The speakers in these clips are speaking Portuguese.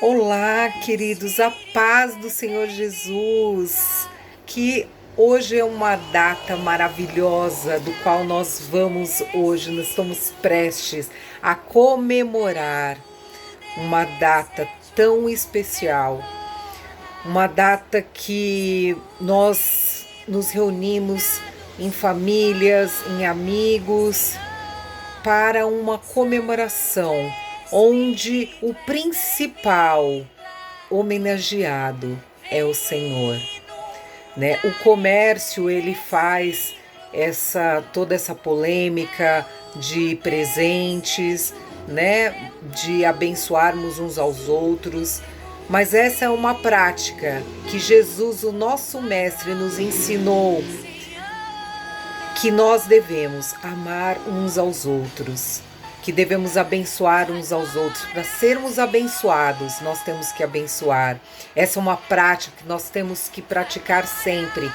Olá, queridos, a paz do Senhor Jesus, que hoje é uma data maravilhosa, do qual nós estamos prestes a comemorar uma data tão especial, uma data que nós nos reunimos em famílias, em amigos, para uma comemoração onde o principal homenageado é o Senhor, né? O comércio, ele faz toda essa polêmica de presentes, né? De abençoarmos uns aos outros, mas essa é uma prática que Jesus, o nosso mestre, nos ensinou, que nós devemos amar uns aos outros, que devemos abençoar uns aos outros. Para sermos abençoados, nós temos que abençoar. Essa é uma prática que nós temos que praticar sempre,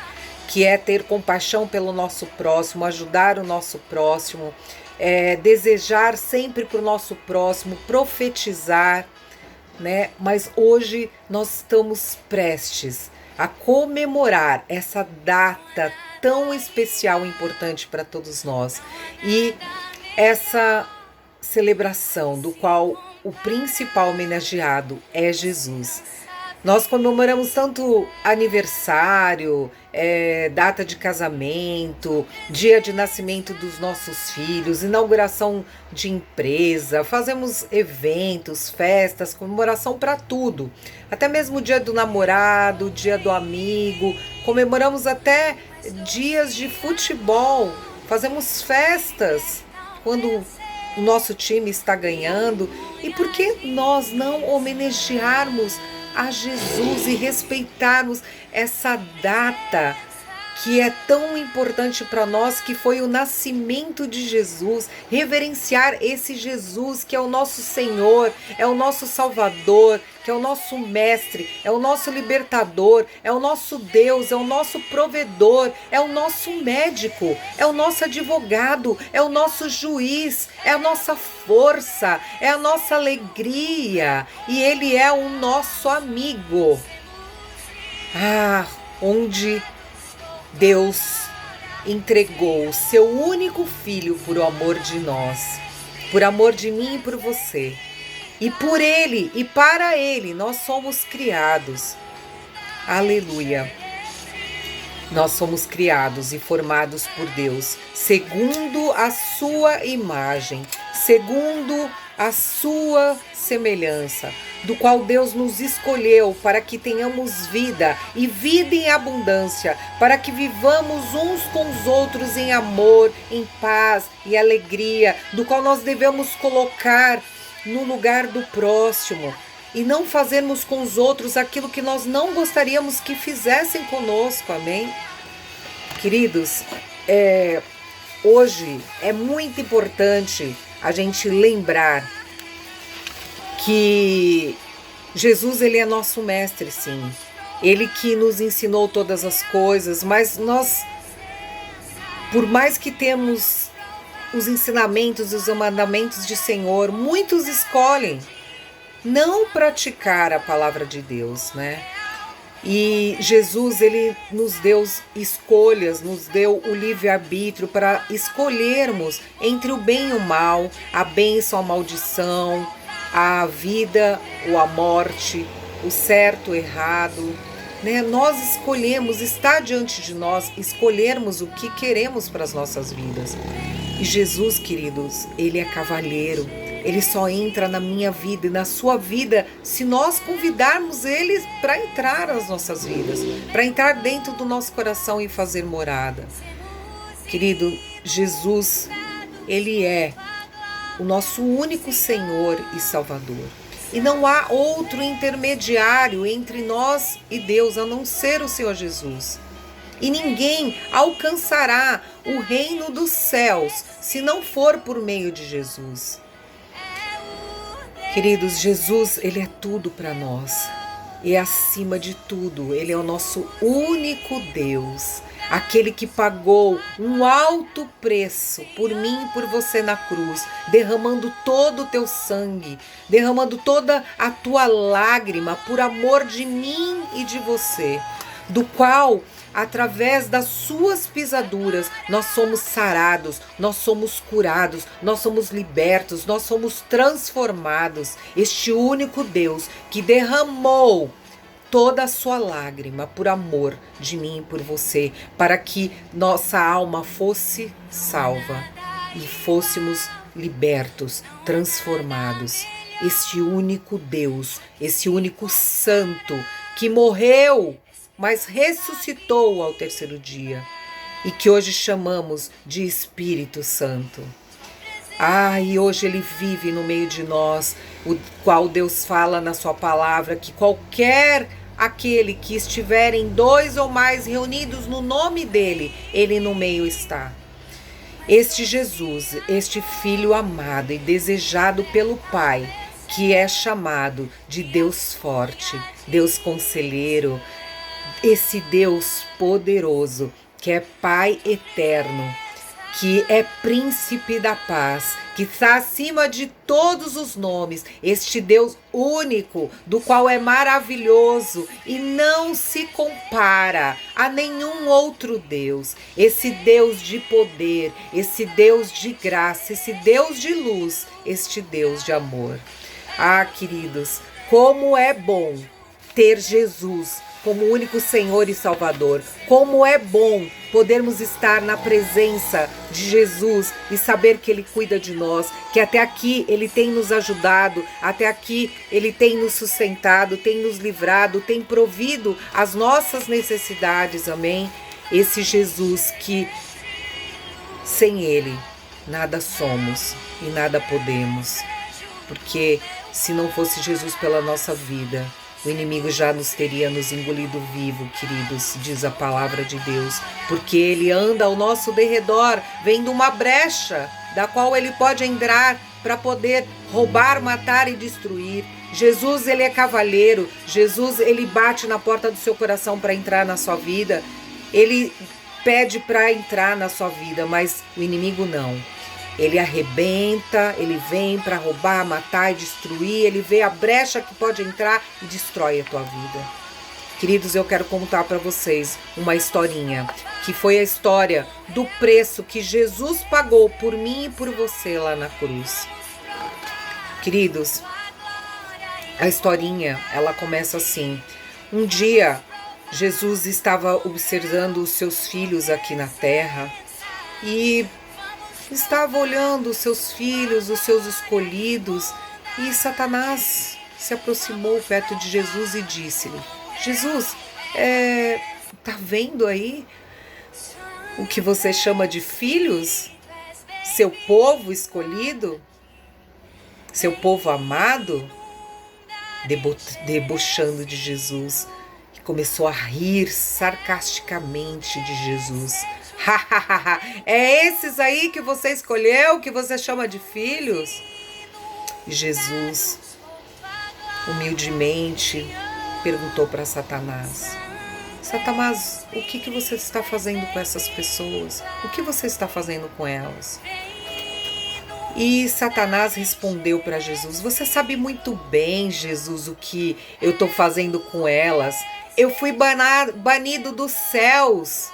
que é ter compaixão pelo nosso próximo, ajudar o nosso próximo, desejar sempre para o nosso próximo, profetizar, né? Mas hoje nós estamos prestes a comemorar essa data tão especial e importante para todos nós. E essa celebração, do qual o principal homenageado é Jesus. Nós comemoramos tanto aniversário, data de casamento, dia de nascimento dos nossos filhos, inauguração de empresa, fazemos eventos, festas, comemoração para tudo. Até mesmo o dia do namorado, dia do amigo, comemoramos até dias de futebol, fazemos festas quando o nosso time está ganhando. E por que nós não homenagearmos a Jesus e respeitarmos essa data que é tão importante para nós, que foi o nascimento de Jesus, reverenciar esse Jesus que é o nosso Senhor, é o nosso Salvador, que é o nosso Mestre, é o nosso Libertador, é o nosso Deus, é o nosso provedor, é o nosso médico, é o nosso advogado, é o nosso juiz, é a nossa força, é a nossa alegria, e Ele é o nosso amigo. Onde Deus entregou o seu único filho por amor de nós, por amor de mim e por você. E por Ele e para Ele nós somos criados. Aleluia! Nós somos criados e formados por Deus, segundo a sua imagem, segundo a sua semelhança, do qual Deus nos escolheu para que tenhamos vida e vida em abundância, para que vivamos uns com os outros em amor, em paz e alegria, do qual nós devemos colocar no lugar do próximo e não fazermos com os outros aquilo que nós não gostaríamos que fizessem conosco, amém? Queridos, hoje é muito importante a gente lembrar que Jesus, ele é nosso mestre, sim. Ele que nos ensinou todas as coisas, mas nós, por mais que temos os ensinamentos e os mandamentos de Senhor, muitos escolhem não praticar a palavra de Deus, né? E Jesus, ele nos deu escolhas, nos deu o livre-arbítrio para escolhermos entre o bem e o mal, a bênção, a maldição, a vida ou a morte, o certo, o errado, né? Nós escolhemos, está diante de nós, escolhermos o que queremos para as nossas vidas. E Jesus, queridos, ele é cavalheiro. Ele só entra na minha vida e na sua vida se nós convidarmos ele para entrar nas nossas vidas, para entrar dentro do nosso coração e fazer morada. Querido, Jesus, ele é o nosso único Senhor e Salvador. E não há outro intermediário entre nós e Deus, a não ser o Senhor Jesus. E ninguém alcançará o reino dos céus se não for por meio de Jesus. Queridos, Jesus, ele é tudo para nós. E acima de tudo, ele é o nosso único Deus. aquele que pagou um alto preço por mim e por você na cruz, derramando todo o teu sangue, derramando toda a tua lágrima por amor de mim e de você, do qual, através das suas pisaduras, nós somos sarados, nós somos curados, nós somos libertos, nós somos transformados. Este único Deus que derramou toda a sua lágrima por amor de mim e por você, para que nossa alma fosse salva e fôssemos libertos, transformados. Este único Deus, esse único Santo que morreu, mas ressuscitou ao terceiro dia e que hoje chamamos de Espírito Santo. E hoje ele vive no meio de nós, o qual Deus fala na sua palavra que qualquer aquele que estiverem 2 ou mais reunidos no nome dele, ele no meio está. Este Jesus, este Filho amado e desejado pelo Pai, que é chamado de Deus forte, Deus conselheiro, esse Deus poderoso, que é Pai eterno, que é príncipe da paz, que está acima de todos os nomes, este Deus único, do qual é maravilhoso e não se compara a nenhum outro Deus, esse Deus de poder, esse Deus de graça, esse Deus de luz, este Deus de amor. Queridos, como é bom ter Jesus como único Senhor e Salvador. Como é bom podermos estar na presença de Jesus e saber que Ele cuida de nós, que até aqui Ele tem nos ajudado, até aqui Ele tem nos sustentado, tem nos livrado, tem provido as nossas necessidades, amém? Esse Jesus que sem Ele nada somos e nada podemos, porque se não fosse Jesus pela nossa vida, o inimigo já nos teria nos engolido vivo, queridos, diz a palavra de Deus, porque ele anda ao nosso derredor, vendo uma brecha da qual ele pode entrar para poder roubar, matar e destruir. Jesus, ele é cavalheiro, Jesus, ele bate na porta do seu coração para entrar na sua vida, ele pede para entrar na sua vida, mas o inimigo não. Ele arrebenta, ele vem para roubar, matar e destruir, ele vê a brecha que pode entrar e destrói a tua vida. Queridos, eu quero contar para vocês uma historinha, que foi a história do preço que Jesus pagou por mim e por você lá na cruz. Queridos, a historinha, ela começa assim. Um dia, Jesus estava observando os seus filhos aqui na terra e estava olhando os seus filhos, os seus escolhidos, e Satanás se aproximou perto de Jesus e disse-lhe: Jesus, tá vendo aí o que você chama de filhos? Seu povo escolhido? Seu povo amado? Debochando de Jesus, e começou a rir sarcasticamente de Jesus. É esses aí que você escolheu, que você chama de filhos? E Jesus, humildemente, perguntou para Satanás: Satanás, o que você está fazendo com essas pessoas? O que você está fazendo com elas? E Satanás respondeu para Jesus: você sabe muito bem, Jesus, o que eu estou fazendo com elas. Eu fui banido dos céus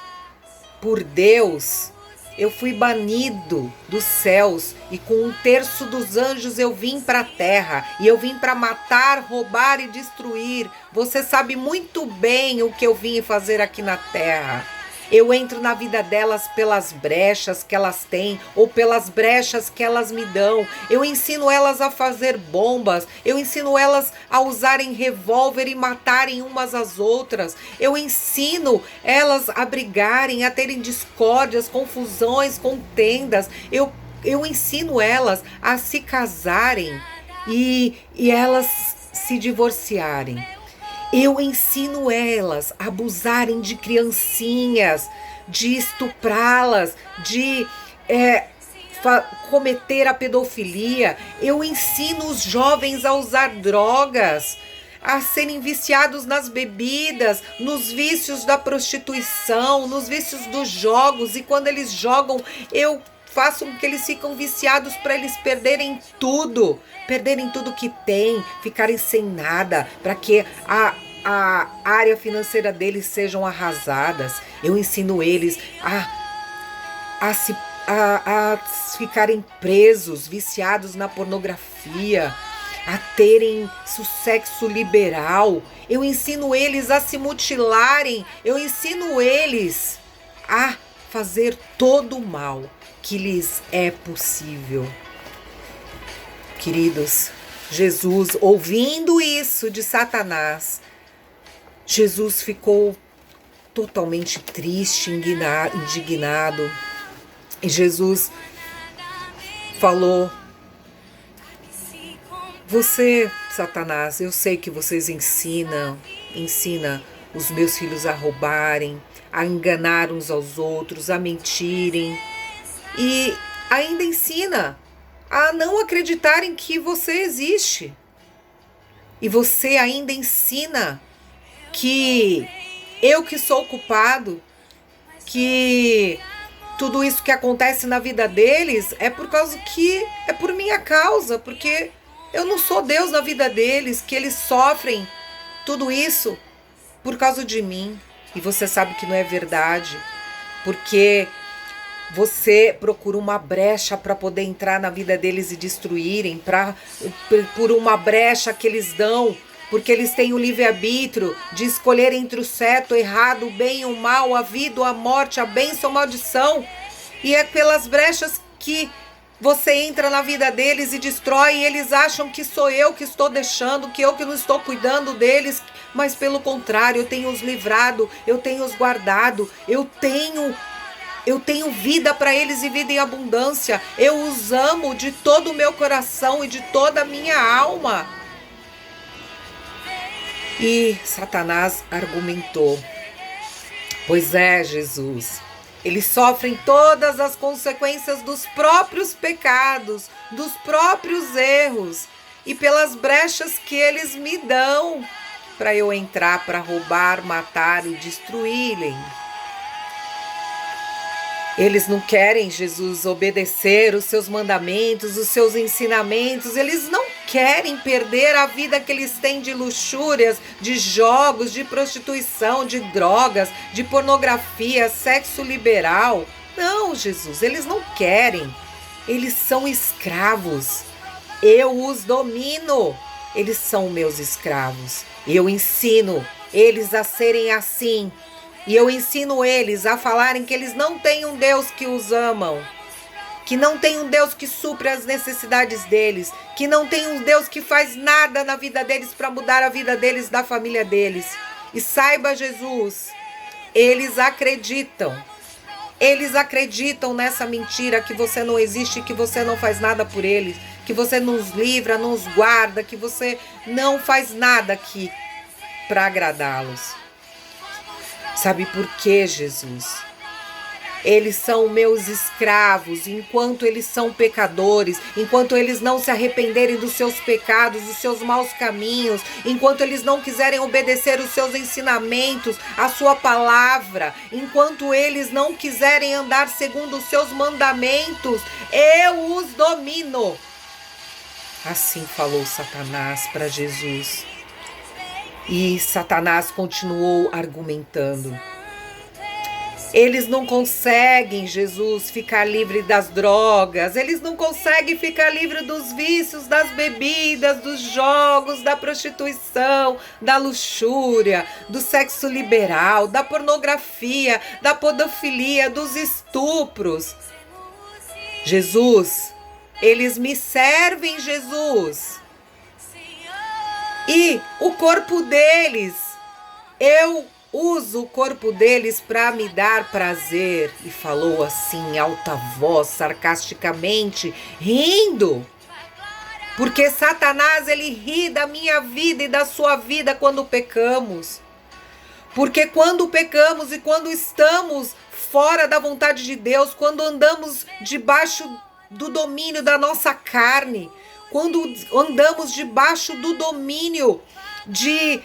por Deus. Eu fui banido dos céus e com 1/3 dos anjos eu vim para a terra. E eu vim para matar, roubar e destruir. Você sabe muito bem o que eu vim fazer aqui na terra. Eu entro na vida delas pelas brechas que elas têm ou pelas brechas que elas me dão. Eu ensino elas a fazer bombas. Eu ensino elas a usarem revólver e matarem umas às outras. Eu ensino elas a brigarem, a terem discórdias, confusões, contendas. Eu ensino elas a se casarem e elas se divorciarem. Eu ensino elas a abusarem de criancinhas, de estuprá-las, de cometer a pedofilia. Eu ensino os jovens a usar drogas, a serem viciados nas bebidas, nos vícios da prostituição, nos vícios dos jogos. E quando eles jogam, eu faço com que eles ficam viciados para eles perderem tudo que tem, ficarem sem nada, para que a área financeira deles sejam arrasadas. Eu ensino eles a ficarem presos, viciados na pornografia, a terem sexo liberal. Eu ensino eles a se mutilarem. Eu ensino eles a fazer todo o mal que lhes é possível. Queridos, Jesus, ouvindo isso de Satanás, Jesus ficou totalmente triste, indignado. E Jesus falou: você, Satanás, eu sei que vocês ensina os meus filhos a roubarem, a enganar uns aos outros, a mentirem. E ainda ensina a não acreditarem que você existe. E você ainda ensina que eu que sou o culpado, que tudo isso que acontece na vida deles é por causa que é por minha causa, porque eu não sou Deus na vida deles, que eles sofrem tudo isso por causa de mim. E você sabe que não é verdade, porque você procura uma brecha para poder entrar na vida deles e destruírem, por uma brecha que eles dão, porque eles têm o livre-arbítrio de escolher entre o certo, o errado, o bem e o mal, a vida, a morte, a bênção, a maldição. E é pelas brechas que você entra na vida deles e destrói, e eles acham que sou eu que estou deixando, que eu que não estou cuidando deles, mas pelo contrário, eu tenho os livrado, eu tenho os guardado, eu tenho vida para eles e vida em abundância. Eu os amo de todo o meu coração e de toda a minha alma. E Satanás argumentou: pois é, Jesus, eles sofrem todas as consequências dos próprios pecados, dos próprios erros e pelas brechas que eles me dão para eu entrar, para roubar, matar e destruírem. Eles não querem, Jesus, obedecer os seus mandamentos, os seus ensinamentos. Eles não querem perder a vida que eles têm de luxúrias, de jogos, de prostituição, de drogas, de pornografia, sexo liberal. Não, Jesus, eles não querem. Eles são escravos. Eu os domino. Eles são meus escravos. Eu ensino eles a serem assim. E eu ensino eles a falarem que eles não têm um Deus que os amam, que não tem um Deus que supre as necessidades deles, que não tem um Deus que faz nada na vida deles para mudar a vida deles, da família deles. E saiba, Jesus, eles acreditam nessa mentira que você não existe, que você não faz nada por eles, que você nos livra, nos guarda, que você não faz nada aqui para agradá-los. Sabe por quê, Jesus? Eles são meus escravos, enquanto eles são pecadores, enquanto eles não se arrependerem dos seus pecados, dos seus maus caminhos, enquanto eles não quiserem obedecer os seus ensinamentos, a sua palavra, enquanto eles não quiserem andar segundo os seus mandamentos, eu os domino. Assim falou Satanás para Jesus. E Satanás continuou argumentando. Eles não conseguem, Jesus, ficar livre das drogas. Eles não conseguem ficar livre dos vícios, das bebidas, dos jogos, da prostituição, da luxúria, do sexo liberal, da pornografia, da pedofilia, dos estupros. Jesus, eles me servem, Jesus. E o corpo deles, eu uso o corpo deles para me dar prazer. E falou assim em alta voz, sarcasticamente, rindo. Porque Satanás, ele ri da minha vida e da sua vida quando pecamos. Porque quando pecamos e quando estamos fora da vontade de Deus, quando andamos debaixo do domínio da nossa carne, quando andamos debaixo do domínio de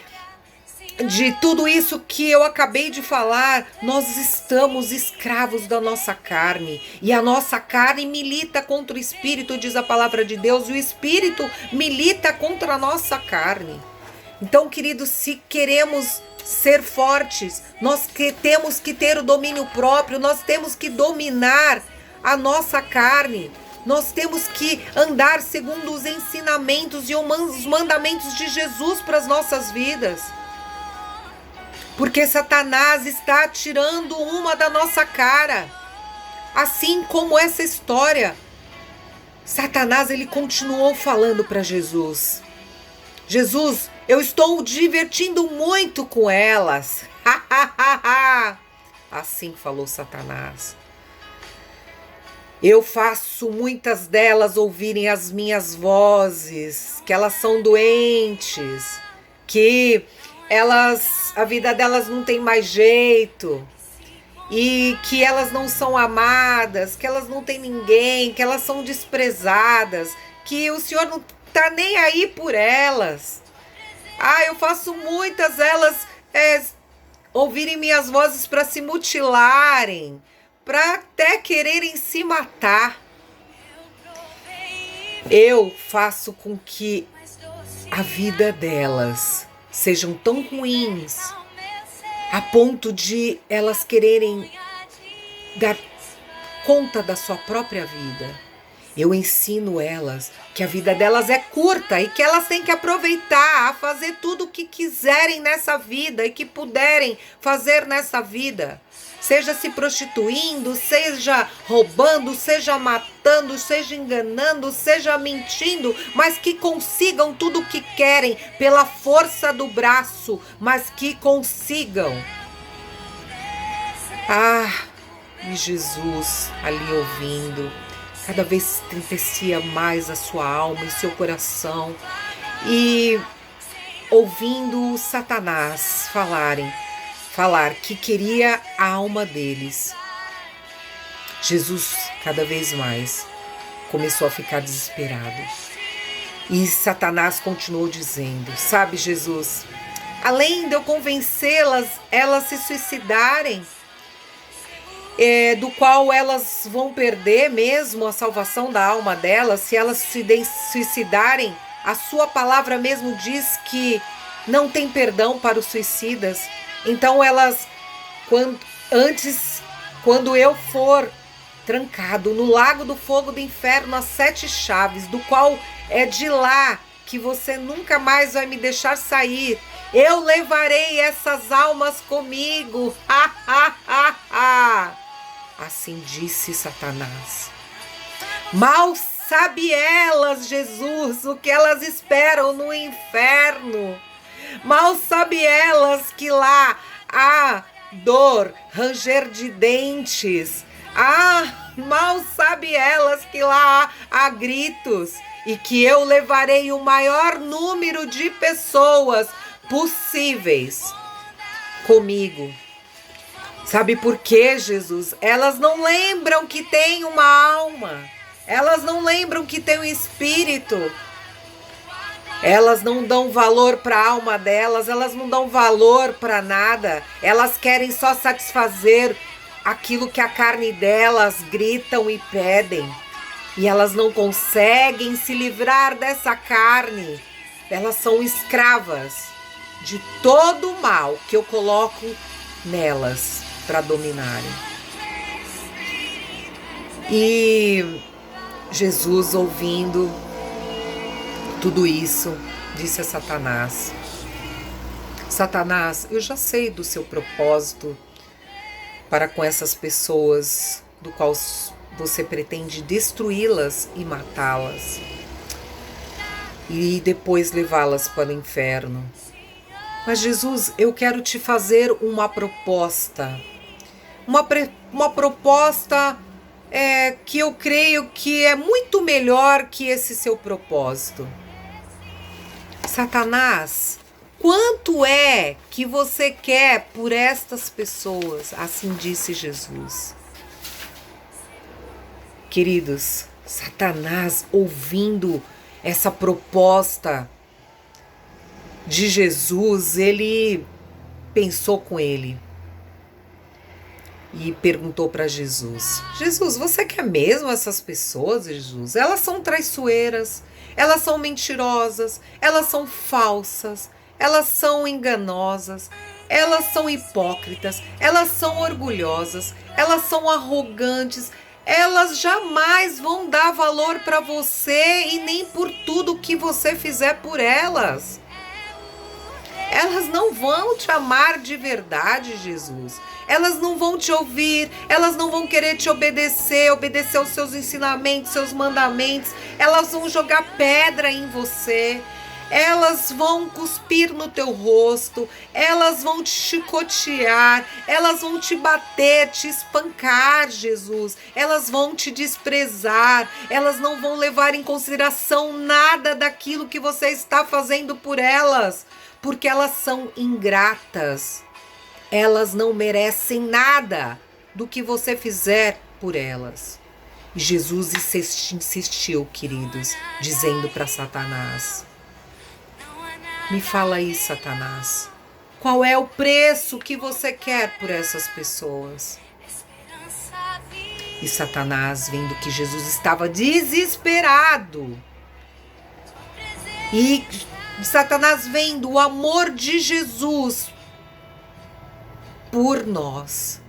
tudo isso que eu acabei de falar, nós estamos escravos da nossa carne. E a nossa carne milita contra o Espírito, diz a palavra de Deus, e o Espírito milita contra a nossa carne. Então, queridos, se queremos ser fortes, temos que ter o domínio próprio, nós temos que dominar a nossa carne. Nós temos que andar segundo os ensinamentos e os mandamentos de Jesus para as nossas vidas. Porque Satanás está tirando uma da nossa cara. Assim como essa história. Satanás, ele continuou falando para Jesus. Jesus, eu estou divertindo muito com elas. Assim falou Satanás. Eu faço muitas delas ouvirem as minhas vozes, que elas são doentes, que a vida delas não tem mais jeito, e que elas não são amadas, que elas não têm ninguém, que elas são desprezadas, que o Senhor não tá nem aí por elas. Eu faço muitas elas ouvirem minhas vozes para se mutilarem, para até quererem se matar. Eu faço com que a vida delas sejam tão ruins a ponto de elas quererem dar conta da sua própria vida. Eu ensino elas que a vida delas é curta e que elas têm que aproveitar a fazer tudo o que quiserem nessa vida e que puderem fazer nessa vida. Seja se prostituindo, seja roubando, seja matando, seja enganando, seja mentindo, mas que consigam tudo o que querem pela força do braço, mas que consigam. E Jesus ali ouvindo, cada vez entristecia mais a sua alma e seu coração, e ouvindo Satanás falar que queria a alma deles. Jesus, cada vez mais, começou a ficar desesperado. E Satanás continuou dizendo, sabe, Jesus, além de eu convencê-las, elas se suicidarem, do qual elas vão perder mesmo a salvação da alma delas, se elas se suicidarem, a sua palavra mesmo diz que não tem perdão para os suicidas. Então elas, quando eu for trancado no lago do fogo do inferno, as 7 chaves, do qual é de lá que você nunca mais vai me deixar sair, eu levarei essas almas comigo. Assim disse Satanás. Mal sabe elas, Jesus, o que elas esperam no inferno. Mal sabe elas que lá há dor, ranger de dentes. Mal sabe elas que lá há gritos e que eu levarei o maior número de pessoas possíveis comigo. Sabe por quê, Jesus? Elas não lembram que tem uma alma. Elas não lembram que tem um espírito. Elas não dão valor para a alma delas, elas não dão valor para nada. Elas querem só satisfazer aquilo que a carne delas gritam e pedem. E elas não conseguem se livrar dessa carne. Elas são escravas de todo o mal que eu coloco nelas para dominarem. E Jesus, ouvindo tudo isso, disse a Satanás: Satanás, eu já sei do seu propósito para com essas pessoas, do qual você pretende destruí-las e matá-las, e depois levá-las para o inferno. Mas Jesus, eu quero te fazer uma proposta. Uma proposta que eu creio que é muito melhor que esse seu propósito. Satanás, quanto é que você quer por estas pessoas? Assim disse Jesus. Queridos, Satanás, ouvindo essa proposta, de Jesus, ele pensou com ele e perguntou para Jesus: Jesus, você quer mesmo essas pessoas, Jesus? Elas são traiçoeiras, elas são mentirosas, elas são falsas, elas são enganosas, elas são hipócritas, elas são orgulhosas, elas são arrogantes, elas jamais vão dar valor para você e nem por tudo que você fizer por elas. Elas não vão te amar de verdade, Jesus. Elas não vão te ouvir, elas não vão querer te obedecer aos seus ensinamentos, seus mandamentos. Elas vão jogar pedra em você. Elas vão cuspir no teu rosto, elas vão te chicotear, elas vão te bater, te espancar, Jesus. Elas vão te desprezar, elas não vão levar em consideração nada daquilo que você está fazendo por elas, porque elas são ingratas. Elas não merecem nada do que você fizer por elas. E Jesus insistiu, queridos, dizendo para Satanás: me fala aí, Satanás, qual é o preço que você quer por essas pessoas? E Satanás, vendo que Jesus estava desesperado, e Satanás vendo o amor de Jesus por nós,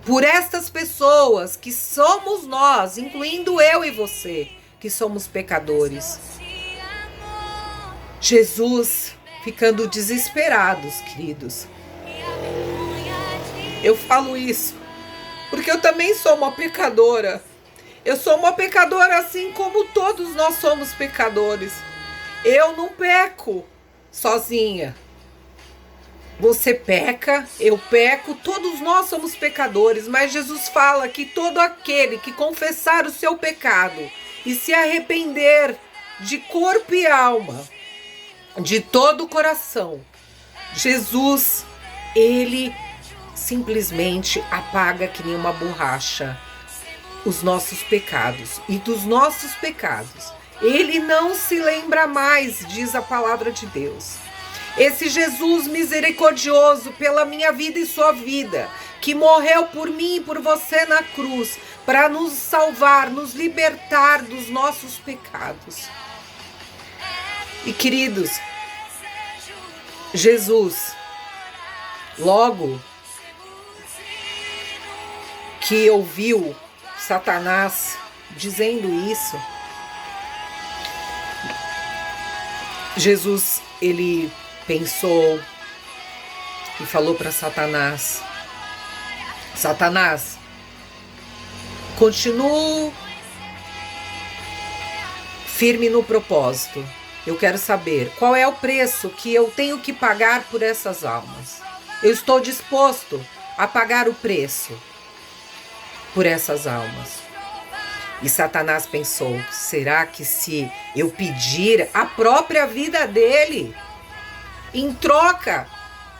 por estas pessoas que somos nós, incluindo eu e você, que somos pecadores. Jesus ficando desesperados, queridos. Eu falo isso porque eu também sou uma pecadora. Eu sou uma pecadora assim como todos nós somos pecadores. Eu não peco sozinha. Você peca, eu peco, todos nós somos pecadores, mas Jesus fala que todo aquele que confessar o seu pecado e se arrepender de corpo e alma, de todo o coração, Jesus, ele simplesmente apaga que nem uma borracha os nossos pecados. E dos nossos pecados ele não se lembra mais, diz a palavra de Deus. Esse Jesus misericordioso pela minha vida e sua vida, que morreu por mim e por você na cruz, para nos salvar, nos libertar dos nossos pecados. E queridos, Jesus, logo que ouviu Satanás dizendo isso, Jesus, ele pensou e falou para Satanás: Satanás, continuo firme no propósito. Eu quero saber qual é o preço que eu tenho que pagar por essas almas. Eu estou disposto a pagar o preço por essas almas. E Satanás pensou: será que se eu pedir a própria vida dele, em troca,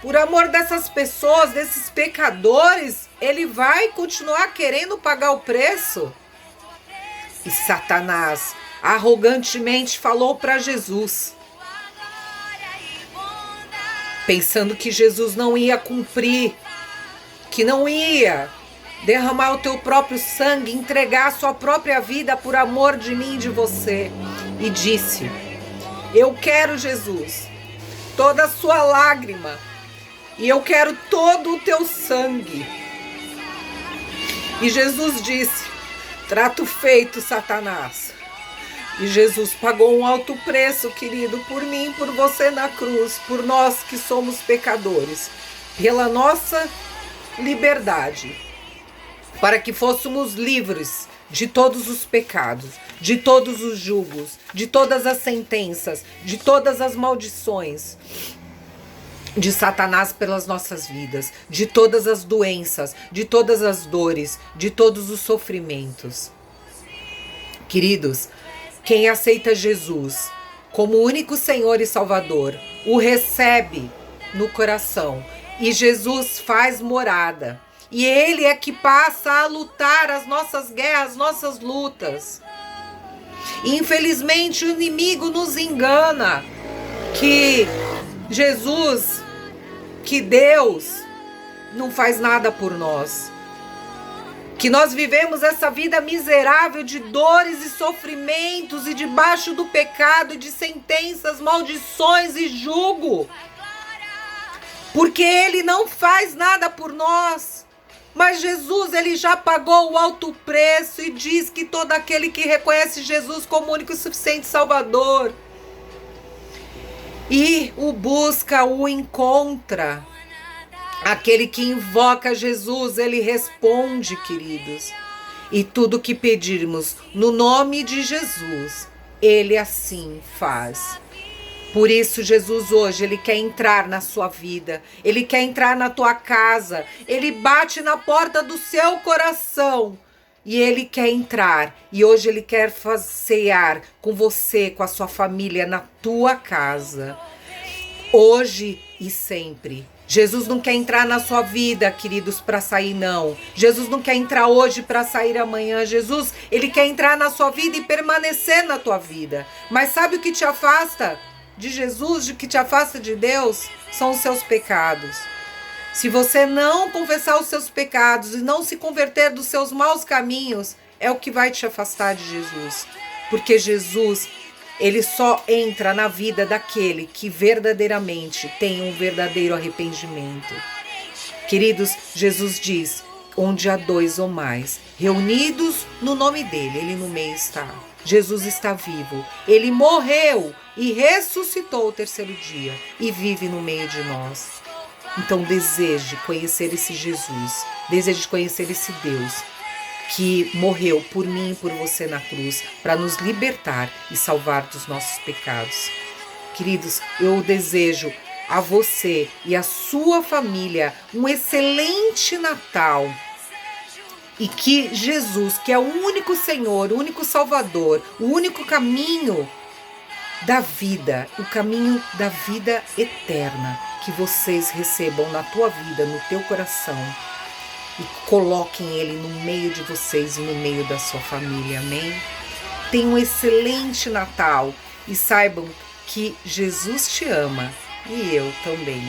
por amor dessas pessoas, desses pecadores, ele vai continuar querendo pagar o preço? E Satanás arrogantemente falou para Jesus, pensando que Jesus não ia cumprir, que não ia derramar o teu próprio sangue, entregar a sua própria vida por amor de mim e de você. E disse: eu quero, Jesus, toda a sua lágrima, e eu quero todo o teu sangue. E Jesus disse: trato feito, Satanás. E Jesus pagou um alto preço, querido, por mim, por você na cruz, por nós que somos pecadores, pela nossa liberdade, para que fôssemos livres de todos os pecados, de todos os julgos, de todas as sentenças, de todas as maldições de Satanás pelas nossas vidas, de todas as doenças, de todas as dores, de todos os sofrimentos. Queridos, quem aceita Jesus como único Senhor e Salvador, o recebe no coração e Jesus faz morada. E Ele é que passa a lutar as nossas guerras, as nossas lutas. E, infelizmente, o inimigo nos engana que Jesus, que Deus não faz nada por nós. Que nós vivemos essa vida miserável de dores e sofrimentos e debaixo do pecado, de sentenças, maldições e jugo. Porque Ele não faz nada por nós. Mas Jesus, Ele já pagou o alto preço e diz que todo aquele que reconhece Jesus como único e suficiente Salvador e o busca, o encontra. Aquele que invoca Jesus, Ele responde, queridos. E tudo que pedirmos no nome de Jesus, Ele assim faz. Por isso, Jesus hoje, Ele quer entrar na sua vida, Ele quer entrar na tua casa, Ele bate na porta do seu coração e Ele quer entrar. E hoje Ele quer cear com você, com a sua família, na tua casa, hoje e sempre. Jesus não quer entrar na sua vida, queridos, para sair, não. Jesus não quer entrar hoje para sair amanhã. Jesus, Ele quer entrar na sua vida e permanecer na tua vida. Mas sabe o que te afasta de Jesus, o que te afasta de Deus? São os seus pecados. Se você não confessar os seus pecados e não se converter dos seus maus caminhos, é o que vai te afastar de Jesus. Porque Jesus, Ele só entra na vida daquele que verdadeiramente tem um verdadeiro arrependimento. Queridos, Jesus diz, onde há 2 ou mais reunidos no nome dEle, Ele no meio está. Jesus está vivo. Ele morreu e ressuscitou o 3º dia e vive no meio de nós. Então deseje conhecer esse Jesus, deseje conhecer esse Deus que morreu por mim e por você na cruz, para nos libertar e salvar dos nossos pecados. Queridos, eu desejo a você e a sua família um excelente Natal. E que Jesus, que é o único Senhor, o único Salvador, o único caminho da vida, o caminho da vida eterna, que vocês recebam na tua vida, no teu coração. E coloquem Ele no meio de vocês e no meio da sua família, amém? Tenham um excelente Natal e saibam que Jesus te ama e eu também.